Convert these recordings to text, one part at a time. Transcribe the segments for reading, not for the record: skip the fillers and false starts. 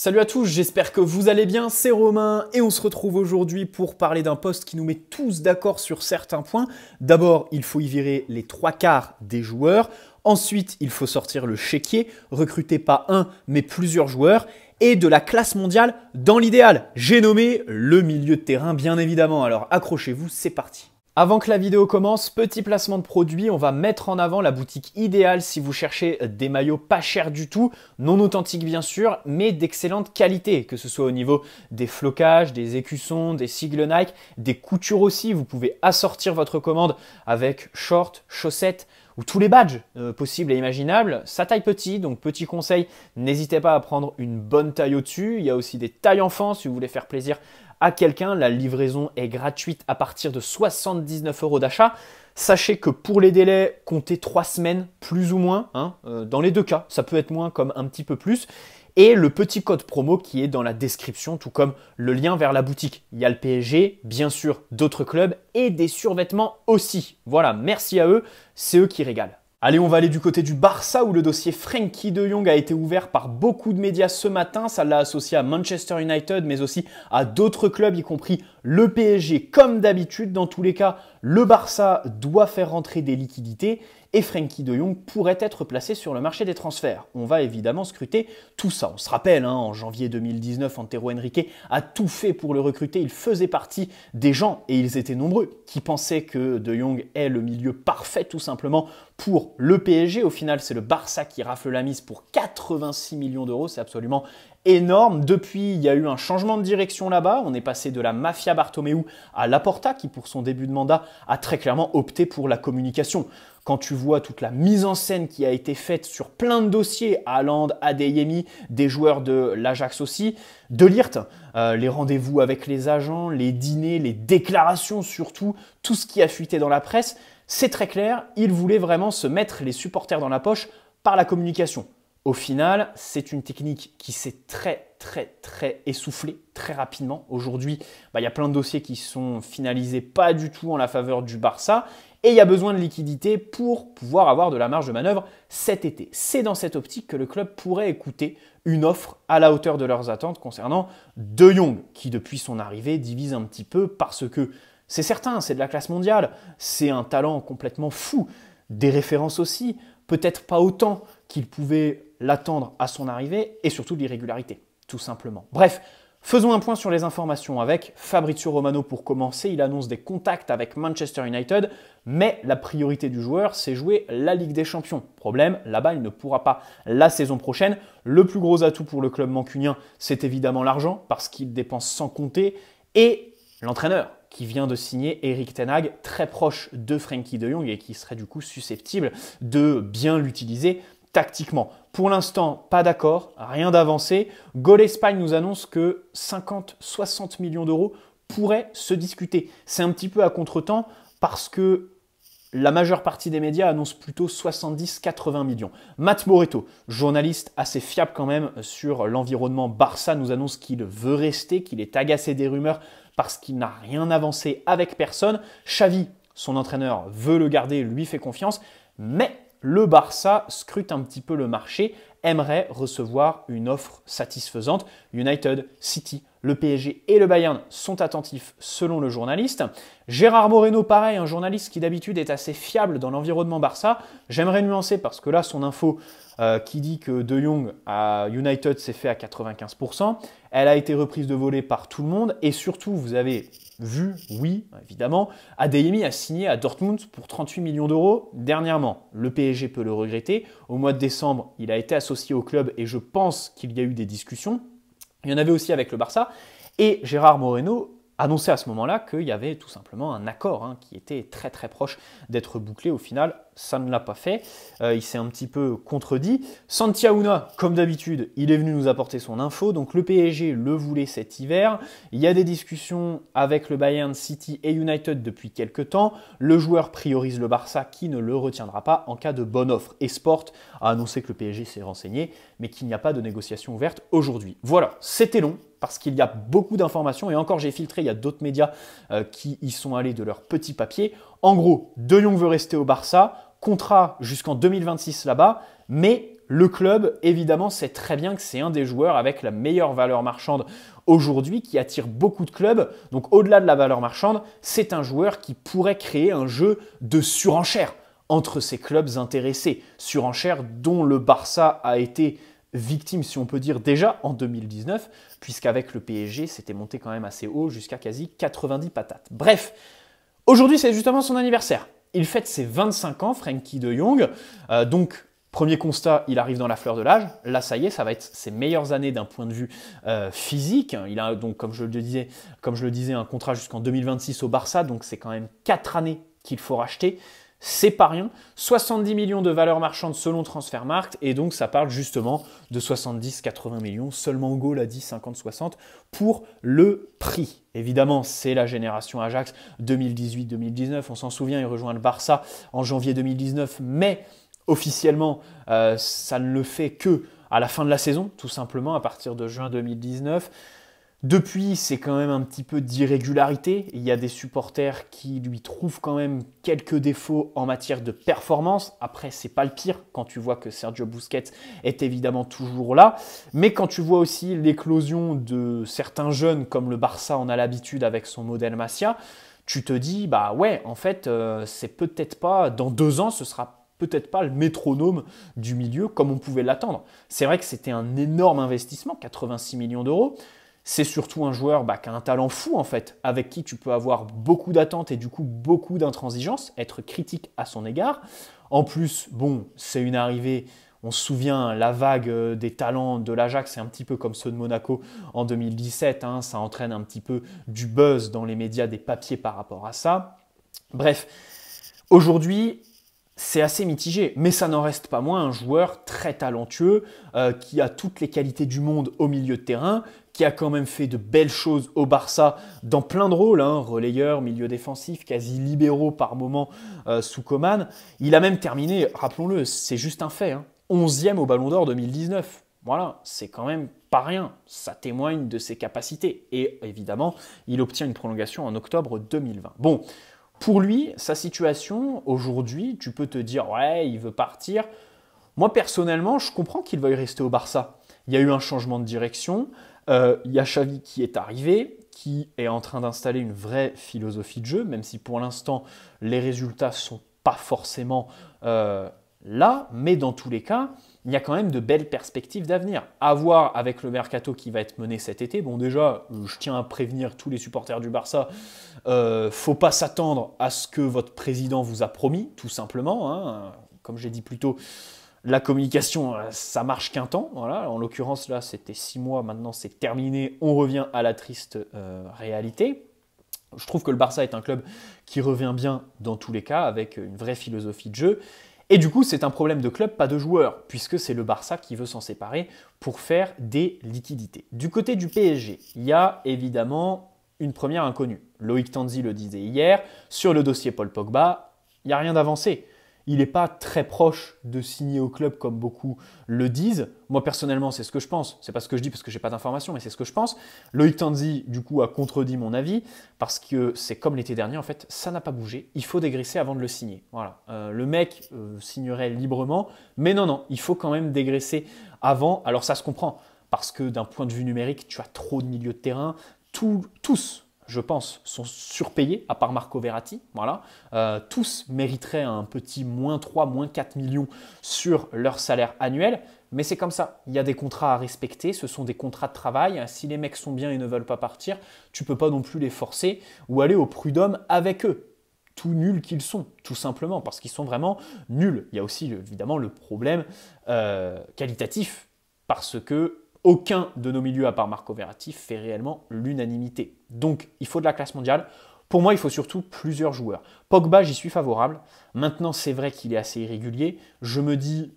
Salut à tous, j'espère que vous allez bien, c'est Romain et on se retrouve aujourd'hui pour parler d'un poste qui nous met tous d'accord sur certains points. D'abord, il faut y virer les 3/4 des joueurs. Ensuite, il faut sortir le chéquier, recruter pas un mais plusieurs joueurs. Et de la classe mondiale dans l'idéal. J'ai nommé le milieu de terrain bien évidemment, alors accrochez-vous, c'est parti. Avant que la vidéo commence, petit placement de produit, on va mettre en avant la boutique idéale si vous cherchez des maillots pas chers du tout, non authentiques bien sûr, mais d'excellente qualité, que ce soit au niveau des flocages, des écussons, des sigles Nike, des coutures aussi. Vous pouvez assortir votre commande avec shorts, chaussettes ou tous les badges possibles et imaginables. Ça taille petit, donc petit conseil, n'hésitez pas à prendre une bonne taille au-dessus. Il y a aussi des tailles enfants si vous voulez faire plaisir à quelqu'un. La livraison est gratuite à partir de 79 € d'achat. Sachez que pour les délais, comptez 3 semaines plus ou moins. Dans les deux cas, ça peut être moins comme un petit peu plus. Et le petit code promo qui est dans la description, tout comme le lien vers la boutique. Il y a le PSG, bien sûr d'autres clubs et des survêtements aussi. Voilà, merci à eux, c'est eux qui régalent. Allez, on va aller du côté du Barça où le dossier Frenkie de Jong a été ouvert par beaucoup de médias ce matin. Ça l'a associé à Manchester United, mais aussi à d'autres clubs, y compris le PSG. Comme d'habitude, dans tous les cas, le Barça doit faire rentrer des liquidités et Frenkie de Jong pourrait être placé sur le marché des transferts. On va évidemment scruter tout ça. On se rappelle, en janvier 2019, Antero Henrique a tout fait pour le recruter. Il faisait partie des gens, et ils étaient nombreux, qui pensaient que de Jong est le milieu parfait tout simplement pour le PSG. Au final, c'est le Barça qui rafle la mise pour 86 millions d'euros. C'est absolument énorme. Depuis, il y a eu un changement de direction là-bas. On est passé de la mafia Bartomeu à Laporta, qui pour son début de mandat a très clairement opté pour la communication. Quand tu vois toute la mise en scène qui a été faite sur plein de dossiers, Haaland, Adeyemi, des joueurs de l'Ajax aussi, de Ligt, les rendez-vous avec les agents, les dîners, les déclarations surtout, tout ce qui a fuité dans la presse, c'est très clair, il voulait vraiment se mettre les supporters dans la poche par la communication. Au final, c'est une technique qui s'est très essoufflée très rapidement. Aujourd'hui, il y a plein de dossiers qui sont finalisés pas du tout en la faveur du Barça. Et il y a besoin de liquidité pour pouvoir avoir de la marge de manœuvre cet été. C'est dans cette optique que le club pourrait écouter une offre à la hauteur de leurs attentes concernant De Jong, qui depuis son arrivée divise un petit peu parce que c'est certain, c'est de la classe mondiale, c'est un talent complètement fou, des références aussi, peut-être pas autant qu'il pouvait l'attendre à son arrivée et surtout de l'irrégularité, tout simplement. Bref, faisons un point sur les informations avec Fabrizio Romano pour commencer. Il annonce des contacts avec Manchester United, mais la priorité du joueur, c'est jouer la Ligue des Champions. Problème, là-bas, il ne pourra pas la saison prochaine. Le plus gros atout pour le club mancunien, c'est évidemment l'argent, parce qu'il dépense sans compter, et l'entraîneur qui vient de signer Erik ten Hag, très proche de Frenkie de Jong et qui serait du coup susceptible de bien l'utiliser tactiquement. Pour l'instant, pas d'accord, rien d'avancé. Goal Espagne nous annonce que 50-60 millions d'euros pourraient se discuter. C'est un petit peu à contretemps parce que la majeure partie des médias annonce plutôt 70-80 millions. Matt Moretto, journaliste assez fiable quand même sur l'environnement Barça, nous annonce qu'il veut rester, qu'il est agacé des rumeurs parce qu'il n'a rien avancé avec personne. Xavi, son entraîneur, veut le garder, lui fait confiance, mais le Barça scrute un petit peu le marché, aimerait recevoir une offre satisfaisante. United, City, le PSG et le Bayern sont attentifs selon le journaliste. Gérard Moreno, pareil, un journaliste qui d'habitude est assez fiable dans l'environnement Barça. J'aimerais nuancer parce que là, son info qui dit que De Jong à United s'est fait à 95%, elle a été reprise de volée par tout le monde et surtout, vous avez vu, oui, évidemment, Adeyemi a signé à Dortmund pour 38 millions d'euros dernièrement. Le PSG peut le regretter. Au mois de décembre, il a été associé au club et je pense qu'il y a eu des discussions. Il y en avait aussi avec le Barça. Et Gérard Moreno annonçait à ce moment-là qu'il y avait tout simplement un accord qui était très proche d'être bouclé. Au final, ça ne l'a pas fait. Il s'est un petit peu contredit. Santi Aouna, comme d'habitude, il est venu nous apporter son info. Donc le PSG le voulait cet hiver. Il y a des discussions avec le Bayern, City et United depuis quelques temps. Le joueur priorise le Barça qui ne le retiendra pas en cas de bonne offre. Et Sport a annoncé que le PSG s'est renseigné, mais qu'il n'y a pas de négociation ouverte aujourd'hui. Voilà, c'était long parce qu'il y a beaucoup d'informations et encore j'ai filtré, il y a d'autres médias qui y sont allés de leur petit papier. En gros, De Jong veut rester au Barça, contrat jusqu'en 2026 là-bas, mais le club, évidemment, sait très bien que c'est un des joueurs avec la meilleure valeur marchande aujourd'hui, qui attire beaucoup de clubs. Donc au-delà de la valeur marchande, c'est un joueur qui pourrait créer un jeu de surenchère entre ces clubs intéressés. Surenchère dont le Barça a été victime, si on peut dire, déjà en 2019, puisqu'avec le PSG, c'était monté quand même assez haut, jusqu'à quasi 90 patates. Bref, aujourd'hui, c'est justement son anniversaire. Il fête ses 25 ans, Frenkie de Jong. Donc, premier constat, il arrive dans la fleur de l'âge. Là, ça y est, ça va être ses meilleures années d'un point de vue physique. Il a donc, comme je le disais, un contrat jusqu'en 2026 au Barça. Donc, c'est quand même 4 années qu'il faut racheter. C'est pas rien. 70 millions de valeur marchande selon Transfermarkt. Et donc, ça parle justement de 70-80 millions. Seulement Go l'a dit, 50-60 pour le prix. Évidemment, c'est la génération Ajax 2018-2019. On s'en souvient, il rejoint le Barça en janvier 2019. Mais officiellement, ça ne le fait que à la fin de la saison, tout simplement, à partir de juin 2019. Depuis, c'est quand même un petit peu d'irrégularité. Il y a des supporters qui lui trouvent quand même quelques défauts en matière de performance. Après, c'est pas le pire quand tu vois que Sergio Busquets est évidemment toujours là. Mais quand tu vois aussi l'éclosion de certains jeunes, comme le Barça en a l'habitude avec son modèle Masia, tu te dis, bah ouais, en fait, c'est peut-être pas, dans 2 ans, ce sera peut-être pas le métronome du milieu comme on pouvait l'attendre. C'est vrai que c'était un énorme investissement, 86 millions d'euros. C'est surtout un joueur qui a un talent fou en fait, avec qui tu peux avoir beaucoup d'attentes et du coup beaucoup d'intransigeance, être critique à son égard. En plus, bon, c'est une arrivée, on se souvient, la vague des talents de l'Ajax, c'est un petit peu comme ceux de Monaco en 2017, ça entraîne un petit peu du buzz dans les médias, des papiers par rapport à ça. Bref, aujourd'hui, c'est assez mitigé, mais ça n'en reste pas moins un joueur très talentueux qui a toutes les qualités du monde au milieu de terrain, qui a quand même fait de belles choses au Barça dans plein de rôles, relayeur, milieu défensif, quasi libéraux par moment sous Koeman. Il a même terminé, rappelons-le, c'est juste un fait, 11e au Ballon d'Or 2019. Voilà, c'est quand même pas rien, ça témoigne de ses capacités. Et évidemment, il obtient une prolongation en octobre 2020. Bon, pour lui, sa situation, aujourd'hui, tu peux te dire, ouais, il veut partir. Moi, personnellement, je comprends qu'il veuille rester au Barça. Il y a eu un changement de direction. Il y a Xavi qui est arrivé, qui est en train d'installer une vraie philosophie de jeu, même si pour l'instant, les résultats ne sont pas forcément là. Mais dans tous les cas, il y a quand même de belles perspectives d'avenir. À voir avec le mercato qui va être mené cet été. Bon, déjà, je tiens à prévenir tous les supporters du Barça, faut pas s'attendre à ce que votre président vous a promis, tout simplement. Comme j'ai dit plus tôt, la communication, ça marche qu'un temps. Voilà. En l'occurrence, là, c'était 6 mois. Maintenant, c'est terminé. On revient à la triste réalité. Je trouve que le Barça est un club qui revient bien dans tous les cas, avec une vraie philosophie de jeu. Et du coup, c'est un problème de club, pas de joueur, puisque c'est le Barça qui veut s'en séparer pour faire des liquidités. Du côté du PSG, il y a évidemment une première inconnue. Loïc Tanzi le disait hier, sur le dossier Paul Pogba, il n'y a rien d'avancé. Il n'est pas très proche de signer au club comme beaucoup le disent. Moi, personnellement, c'est ce que je pense. C'est pas ce que je dis parce que je n'ai pas d'informations, mais c'est ce que je pense. Loïc Tanzi, du coup, a contredit mon avis parce que c'est comme l'été dernier, en fait, ça n'a pas bougé. Il faut dégraisser avant de le signer. Voilà. Le mec signerait librement, mais non, il faut quand même dégraisser avant. Alors, ça se comprend parce que d'un point de vue numérique, tu as trop de milieux de terrain. Tous, je pense, sont surpayés, à part Marco Verratti. Voilà. Tous mériteraient un petit moins 3, moins 4 millions sur leur salaire annuel. Mais c'est comme ça. Il y a des contrats à respecter. Ce sont des contrats de travail. Si les mecs sont bien et ne veulent pas partir, tu ne peux pas non plus les forcer ou aller au prud'homme avec eux. Tout nuls qu'ils sont, tout simplement, parce qu'ils sont vraiment nuls. Il y a aussi évidemment le problème qualitatif, parce que aucun de nos milieux, à part Marco Verratti, fait réellement l'unanimité. Donc, il faut de la classe mondiale. Pour moi, il faut surtout plusieurs joueurs. Pogba, j'y suis favorable. Maintenant, c'est vrai qu'il est assez irrégulier. Je me dis,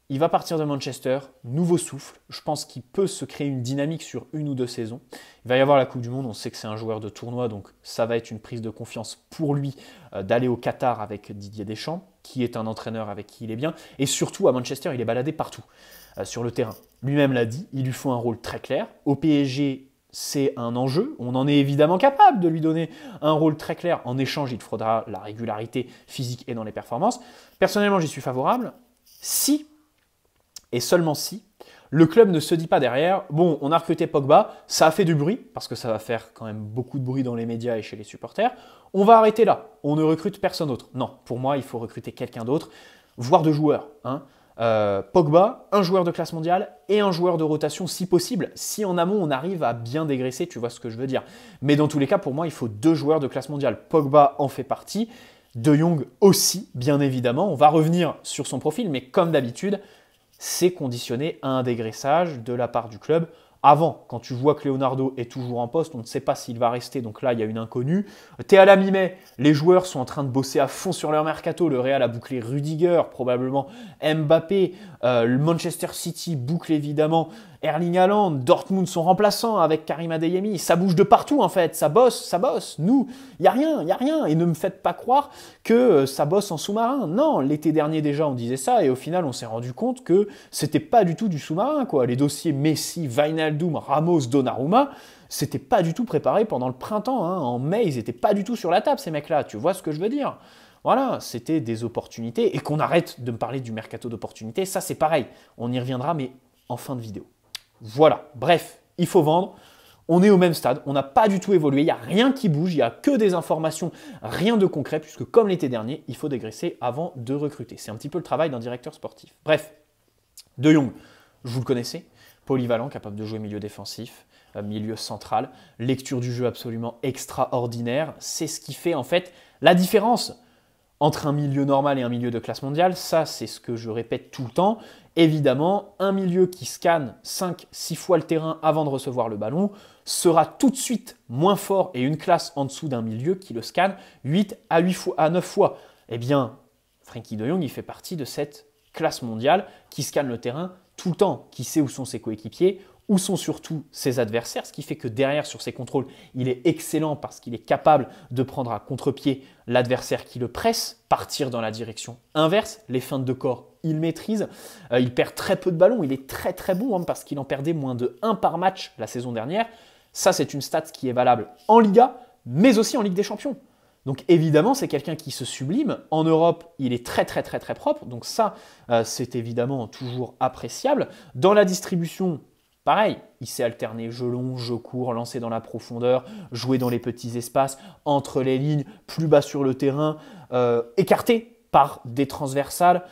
il va partir de Manchester, nouveau souffle. Je pense qu'il peut se créer une dynamique sur 1 ou 2 saisons. Il va y avoir la Coupe du Monde. On sait que c'est un joueur de tournoi, donc ça va être une prise de confiance pour lui d'aller au Qatar avec Didier Deschamps, qui est un entraîneur avec qui il est bien. Et surtout, à Manchester, il est baladé partout sur le terrain. Lui-même l'a dit, il lui faut un rôle très clair. Au PSG, c'est un enjeu. On en est évidemment capable de lui donner un rôle très clair. En échange, il faudra la régularité physique et dans les performances. Personnellement, j'y suis favorable. Si Et seulement si le club ne se dit pas derrière, bon, on a recruté Pogba, ça a fait du bruit, parce que ça va faire quand même beaucoup de bruit dans les médias et chez les supporters, on va arrêter là, on ne recrute personne d'autre. Non, pour moi, il faut recruter quelqu'un d'autre, voire deux joueurs. Hein. Pogba, un joueur de classe mondiale et un joueur de rotation si possible, si en amont on arrive à bien dégraisser, tu vois ce que je veux dire. Mais dans tous les cas, pour moi, il faut deux joueurs de classe mondiale. Pogba en fait partie, De Jong aussi, bien évidemment. On va revenir sur son profil, mais comme d'habitude, c'est conditionné à un dégraissage de la part du club. Avant, quand tu vois que Leonardo est toujours en poste, on ne sait pas s'il va rester, donc là, il y a une inconnue. T'es à la mi-mai, les joueurs sont en train de bosser à fond sur leur mercato. Le Real a bouclé Rudiger, probablement Mbappé, le Manchester City boucle évidemment Erling Haaland, Dortmund sont remplaçants avec Karim Adeyemi. Ça bouge de partout en fait, ça bosse, ça bosse. Nous, il n'y a rien, il n'y a rien. Et ne me faites pas croire que ça bosse en sous-marin. Non, l'été dernier déjà on disait ça et au final on s'est rendu compte que c'était pas du tout du sous-marin, quoi. Les dossiers Messi, Wijnaldum, Ramos, Donnarumma, c'était pas du tout préparé pendant le printemps. Hein. En mai, ils n'étaient pas du tout sur la table ces mecs-là. Tu vois ce que je veux dire? Voilà, c'était des opportunités et qu'on arrête de me parler du mercato d'opportunités. Ça c'est pareil, on y reviendra mais en fin de vidéo. Voilà, bref, il faut vendre. On est au même stade, on n'a pas du tout évolué, il n'y a rien qui bouge, il n'y a que des informations, rien de concret, puisque comme l'été dernier, il faut dégraisser avant de recruter. C'est un petit peu le travail d'un directeur sportif. Bref, De Jong, vous le connaissez, polyvalent, capable de jouer milieu défensif, milieu central, lecture du jeu absolument extraordinaire. C'est ce qui fait en fait la différence entre un milieu normal et un milieu de classe mondiale. Ça, c'est ce que je répète tout le temps. Évidemment, un milieu qui scanne 5-6 fois le terrain avant de recevoir le ballon sera tout de suite moins fort et une classe en dessous d'un milieu qui le scanne 8 à 9 fois. Eh bien, Frenkie de Jong, il fait partie de cette classe mondiale qui scanne le terrain tout le temps, qui sait où sont ses coéquipiers, où sont surtout ses adversaires, ce qui fait que derrière, sur ses contrôles, il est excellent parce qu'il est capable de prendre à contre-pied l'adversaire qui le presse, partir dans la direction inverse, les feintes de corps, il maîtrise, il perd très peu de ballons, il est très très bon hein, parce qu'il en perdait moins de 1 par match la saison dernière. Ça, c'est une stat qui est valable en Liga, mais aussi en Ligue des Champions. Donc évidemment, c'est quelqu'un qui se sublime. En Europe, il est très très très très propre, donc ça, c'est évidemment toujours appréciable. Dans la distribution, pareil, il sait alterner jeu long, jeu court, lancer dans la profondeur, jouer dans les petits espaces, entre les lignes, plus bas sur le terrain, écarté par des transversales,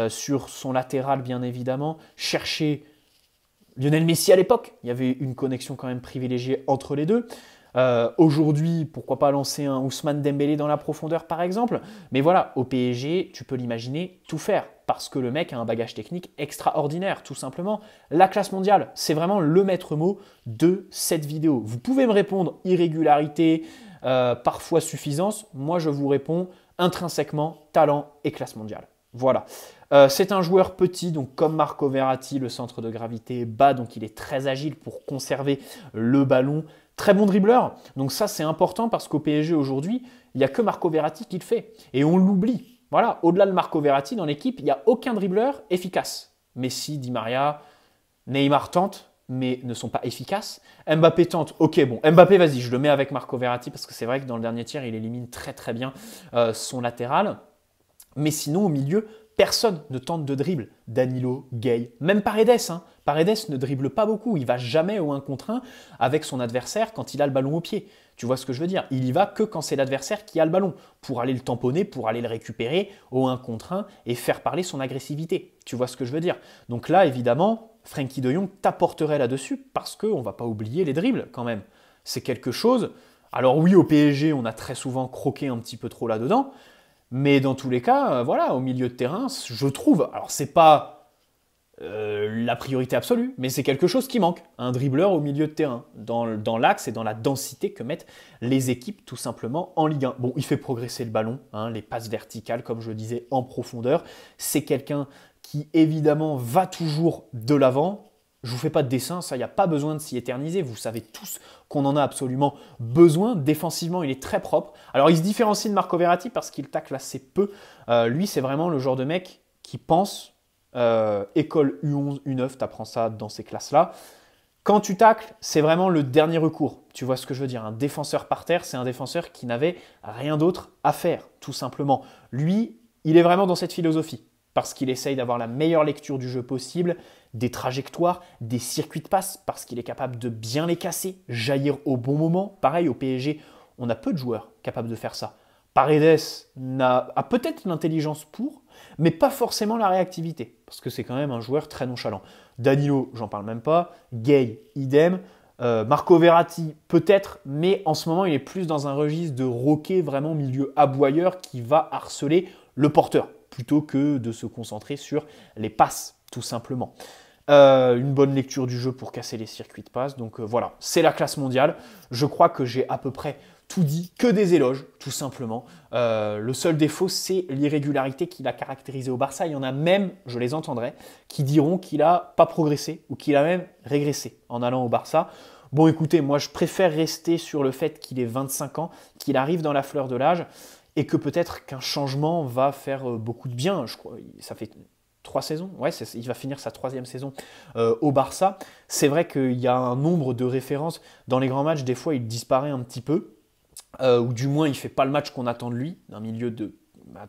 sur son latéral bien évidemment, chercher Lionel Messi à l'époque, il y avait une connexion quand même privilégiée entre les deux. Aujourd'hui, pourquoi pas lancer un Ousmane Dembélé dans la profondeur par exemple. Mais voilà, au PSG, tu peux l'imaginer tout faire parce que le mec a un bagage technique extraordinaire, tout simplement. La classe mondiale, c'est vraiment le maître mot de cette vidéo. Vous pouvez me répondre irrégularité, parfois suffisance. Moi, je vous réponds intrinsèquement talent et classe mondiale. Voilà. C'est un joueur petit, donc comme Marco Verratti, le centre de gravité est bas, donc il est très agile pour conserver le ballon. Très bon dribbleur, donc ça c'est important parce qu'au PSG aujourd'hui, il n'y a que Marco Verratti qui le fait. Et on l'oublie. Voilà, au-delà de Marco Verratti, dans l'équipe, il n'y a aucun dribbleur efficace. Messi, Di Maria, Neymar tentent, mais ne sont pas efficaces. Mbappé tente, ok, bon, Mbappé, vas-y, je le mets avec Marco Verratti parce que c'est vrai que dans le dernier tiers, il élimine très très bien son latéral. Mais sinon, au milieu, personne ne tente de dribble. Danilo, Gay, même Paredes. Hein. Paredes ne dribble pas beaucoup. Il va jamais au 1 contre 1 avec son adversaire quand il a le ballon au pied. Tu vois ce que je veux dire? Il y va que quand c'est l'adversaire qui a le ballon, pour aller le tamponner, pour aller le récupérer au 1 contre 1 et faire parler son agressivité. Tu vois ce que je veux dire? Donc là, évidemment, Frenkie de Jong t'apporterait là-dessus parce qu'on ne va pas oublier les dribbles quand même. C'est quelque chose... Alors oui, au PSG, on a très souvent croqué un petit peu trop là-dedans, mais dans tous les cas, voilà, au milieu de terrain, je trouve, alors c'est pas la priorité absolue, mais c'est quelque chose qui manque, un dribbleur au milieu de terrain, dans l'axe et dans la densité que mettent les équipes tout simplement en Ligue 1. Bon, il fait progresser le ballon, hein, les passes verticales, comme je le disais, en profondeur. C'est quelqu'un qui évidemment va toujours de l'avant. Je ne vous fais pas de dessin, ça, il n'y a pas besoin de s'y éterniser. Vous savez tous qu'on en a absolument besoin. Défensivement, il est très propre. Alors, il se différencie de Marco Verratti parce qu'il tacle assez peu. Lui, c'est vraiment le genre de mec qui pense, école U11, U9, tu apprends ça dans ces classes-là. Quand tu tacles, c'est vraiment le dernier recours. Tu vois ce que je veux dire? Un défenseur par terre, c'est un défenseur qui n'avait rien d'autre à faire, tout simplement. Lui, il est vraiment dans cette philosophie. parce qu'il essaye d'avoir la meilleure lecture du jeu possible, des trajectoires, des circuits de passe, parce qu'il est capable de bien les casser, jaillir au bon moment. Pareil, au PSG, on a peu de joueurs capables de faire ça. Paredes a peut-être l'intelligence pour, mais pas forcément la réactivité, parce que c'est quand même un joueur très nonchalant. Danilo, j'en parle même pas. Gay, idem. Marco Verratti, peut-être, mais en ce moment, il est plus dans un registre de roquet, vraiment milieu aboyeur, qui va harceler le porteur, plutôt que de se concentrer sur les passes, tout simplement. Une bonne lecture du jeu pour casser les circuits de passe. Donc voilà, c'est la classe mondiale. Je crois que j'ai à peu près tout dit, que des éloges, tout simplement. Le seul défaut, c'est l'irrégularité qui l'a caractérisé au Barça. Il y en a même, je les entendrai, qui diront qu'il n'a pas progressé ou qu'il a même régressé en allant au Barça. Bon, écoutez, moi, je préfère rester sur le fait qu'il ait 25 ans, qu'il arrive dans la fleur de l'âge et que peut-être qu'un changement va faire beaucoup de bien. Je crois, ça fait 3 saisons, ouais, il va finir sa 3e saison au Barça. C'est vrai qu'il y a un nombre de références. Dans les grands matchs, des fois, il disparaît un petit peu. Ou du moins il ne fait pas le match qu'on attend de lui, d'un milieu de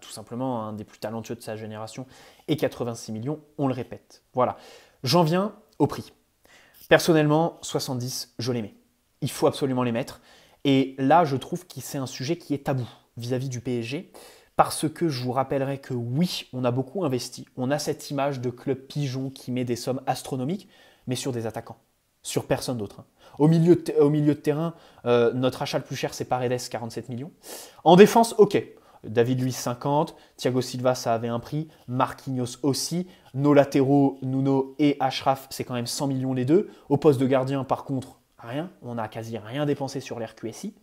tout simplement un des plus talentueux de sa génération, et 86 millions, on le répète. Voilà. J'en viens au prix. Personnellement, 70, je les mets. Il faut absolument les mettre. Et là, je trouve que c'est un sujet qui est tabou vis-à-vis du PSG, parce que je vous rappellerai que oui, on a beaucoup investi. On a cette image de club pigeon qui met des sommes astronomiques, mais sur des attaquants. Sur personne d'autre. Au milieu de terrain, notre achat le plus cher, c'est Paredes, 47 millions. En défense, ok. David Luiz, 50. Thiago Silva, ça avait un prix. Marquinhos aussi. Nos latéraux, Nuno et Achraf, c'est quand même 100 millions les deux. Au poste de gardien, par contre, rien. On n'a quasi rien dépensé sur l'RQSI.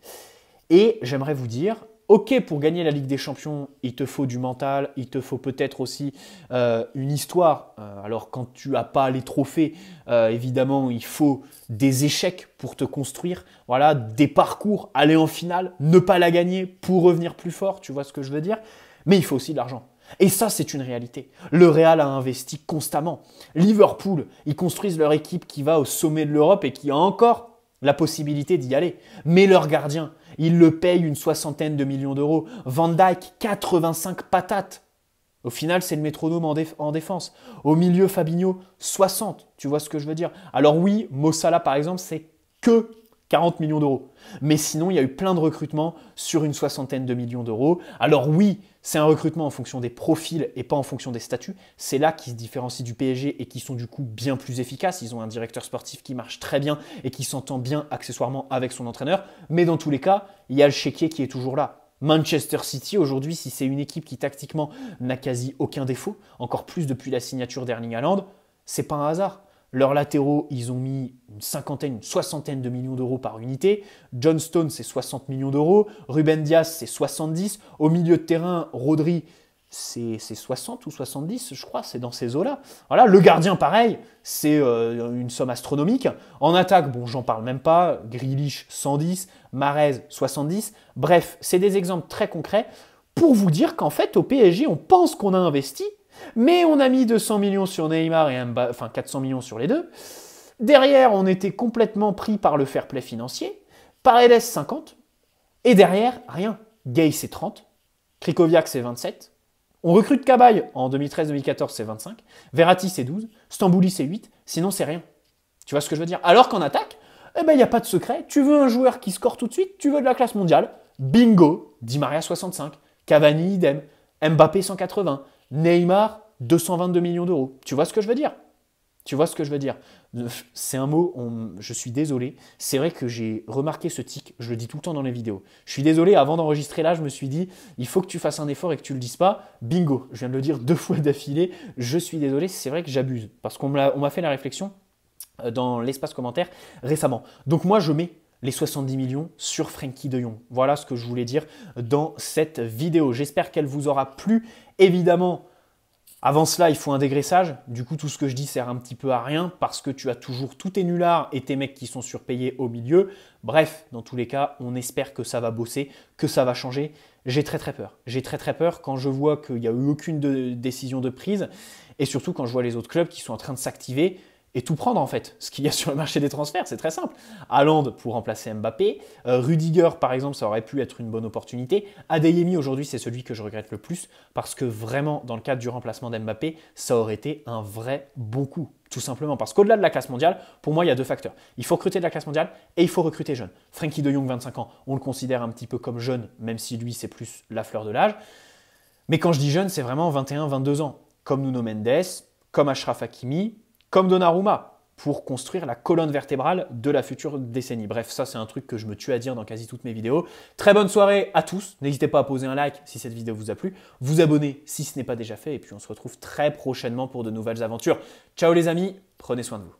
Et j'aimerais vous dire, ok, pour gagner la Ligue des Champions, il te faut du mental, il te faut peut-être aussi une histoire. Alors quand tu n'as pas les trophées, évidemment, il faut des échecs pour te construire. Voilà, des parcours, aller en finale, ne pas la gagner pour revenir plus fort, tu vois ce que je veux dire. Mais il faut aussi de l'argent. Et ça, c'est une réalité. Le Real a investi constamment. Liverpool, ils construisent leur équipe qui va au sommet de l'Europe et qui a encore la possibilité d'y aller. Mais leur gardien, il le paye une 60aine de millions d'euros. Van Dijk, 85 patates. Au final, c'est le métronome en défense. Au milieu, Fabinho, 60. Tu vois ce que je veux dire? Alors oui, Mo Salah, par exemple, c'est que 40 millions d'euros. Mais sinon, il y a eu plein de recrutements sur une 60aine de millions d'euros. Alors oui, c'est un recrutement en fonction des profils et pas en fonction des statuts. C'est là qu'ils se différencient du PSG et qui sont du coup bien plus efficaces. Ils ont un directeur sportif qui marche très bien et qui s'entend bien accessoirement avec son entraîneur. Mais dans tous les cas, il y a le chéquier qui est toujours là. Manchester City, aujourd'hui, si c'est une équipe qui tactiquement n'a quasi aucun défaut, encore plus depuis la signature d'Erling Haaland, c'est pas un hasard. Leurs latéraux, ils ont mis une 60aine de millions d'euros par unité. John Stones, c'est 60 millions d'euros. Ruben Dias, c'est 70. Au milieu de terrain, Rodri, c'est 60 ou 70, je crois, c'est dans ces eaux-là. Voilà, le gardien, pareil, c'est une somme astronomique. En attaque, bon, j'en parle même pas. Grealish, 110. Mahrez, 70. Bref, c'est des exemples très concrets pour vous dire qu'en fait, au PSG, on pense qu'on a investi, mais on a mis 200 millions sur Neymar et enfin 400 millions sur les deux. Derrière, on était complètement pris par le fair play financier. Paredes, 50. Et derrière, rien. Gay, c'est 30. Krikoviak, c'est 27. On recrute Cabaye en 2013-2014, c'est 25. Verratti, c'est 12. Stambouli, c'est 8. Sinon, c'est rien. Tu vois ce que je veux dire? Alors qu'en attaque, eh ben, il n'y a pas de secret. Tu veux un joueur qui score tout de suite, tu veux de la classe mondiale. Bingo, Di Maria, 65. Cavani, idem. Mbappé, 180. Neymar, 222 millions d'euros. Tu vois ce que je veux dire? Tu vois ce que je veux dire? C'est un mot, je suis désolé. C'est vrai que j'ai remarqué ce tic, je le dis tout le temps dans les vidéos. Je suis désolé, avant d'enregistrer là, je me suis dit, il faut que tu fasses un effort et que tu ne le dises pas. Bingo, je viens de le dire 2 fois d'affilée. Je suis désolé, c'est vrai que j'abuse. Parce qu'on m'a fait la réflexion dans l'espace commentaire récemment. Donc moi, je mets les 70 millions sur Frenkie de Jong. Voilà ce que je voulais dire dans cette vidéo. J'espère qu'elle vous aura plu. Évidemment, avant cela, il faut un dégraissage. Du coup, tout ce que je dis sert un petit peu à rien parce que tu as toujours tous tes nullards et tes mecs qui sont surpayés au milieu. Bref, dans tous les cas, on espère que ça va bosser, que ça va changer. J'ai très très peur. J'ai très très peur quand je vois qu'il n'y a eu aucune décision de prise et surtout quand je vois les autres clubs qui sont en train de s'activer et tout prendre en fait. Ce qu'il y a sur le marché des transferts, c'est très simple. Haaland pour remplacer Mbappé, Rudiger par exemple, ça aurait pu être une bonne opportunité. Adeyemi aujourd'hui, c'est celui que je regrette le plus parce que vraiment, dans le cadre du remplacement d'Mbappé, ça aurait été un vrai bon coup. Tout simplement parce qu'au-delà de la classe mondiale, pour moi, il y a deux facteurs. Il faut recruter de la classe mondiale et il faut recruter jeune. Frenkie de Jong, 25 ans, on le considère un petit peu comme jeune, même si lui, c'est plus la fleur de l'âge. Mais quand je dis jeune, c'est vraiment 21, 22 ans, comme Nuno Mendes, comme Achraf Hakimi, comme Donnarumma, pour construire la colonne vertébrale de la future décennie. Bref, ça c'est un truc que je me tue à dire dans quasi toutes mes vidéos. Très bonne soirée à tous. N'hésitez pas à poser un like si cette vidéo vous a plu, vous abonner si ce n'est pas déjà fait, et puis on se retrouve très prochainement pour de nouvelles aventures. Ciao les amis, prenez soin de vous.